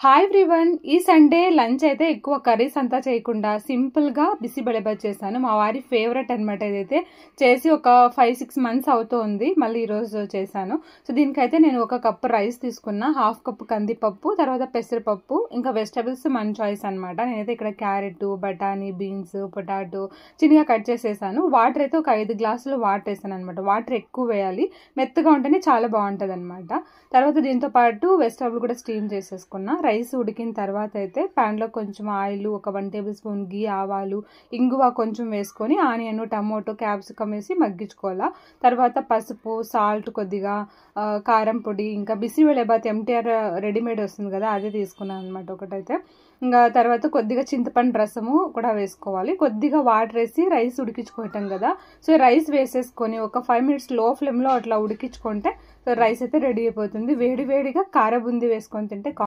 Hi everyone, ఈ Sunday lunch అయితే ఎక్కువ కర్రీస్ అంతా చేయకుండా సింపుల్గా బిసిబెళబాత్ చేశాను. మా వారి ఫేవరెట్ అనమాట. ఇదైతే చేసి ఒక 5-6 మంత్స్ అవుతుంది. మళ్ళీ ఈరోజు చేశాను. సో దీనికైతే నేను ఒక కప్పు రైస్ తీసుకున్నా, హాఫ్ కప్పు కందిపప్పు, తర్వాత పెసరపప్పు, ఇంకా వెజిటబుల్స్ మన చాయిస్ అనమాట. నేనైతే ఇక్కడ క్యారెట్, బఠానీ, బీన్స్, పొటాటో చిన్నగా కట్ చేసేసాను. వాటర్ అయితే ఒక 5 గ్లాసులు వాటర్ వేసాను అనమాట. వాటర్ ఎక్కువ వేయాలి, మెత్తగా ఉంటేనే చాలా బాగుంటుంది అనమాట. తర్వాత దీంతో పాటు వెజిటబుల్ కూడా స్టీమ్ చేసేసుకున్నా. రైస్ ఉడికిన తర్వాత అయితే ప్యాన్లో కొంచెం ఆయిల్, ఒక 1 టేబుల్ స్పూన్ గీ, ఆవాలు, ఇంగువ కొంచెం వేసుకొని ఆనియన్, టమోటో, క్యాప్సికమ్ వేసి మగ్గించుకోవాలా. తర్వాత పసుపు, సాల్ట్, కొద్దిగా కారం పొడి, ఇంకా బిసిబెళబాత్ ఎంటీఆర్ రెడీమేడ్ వస్తుంది కదా, అదే తీసుకున్నాను అనమాట ఒకటైతే. ఇంకా తర్వాత కొద్దిగా చింతపండు రసము కూడా వేసుకోవాలి. కొద్దిగా వాటర్ వేసి రైస్ ఉడికించుకుంటాం కదా, సో రైస్ వేసేసుకొని ఒక 5 మినిట్స్ లో ఫ్లేమ్లో అట్లా ఉడికించుకుంటే సో రైస్ అయితే రెడీ అయిపోతుంది. వేడి వేడిగా కార బూందీ వేసుకొని తింటే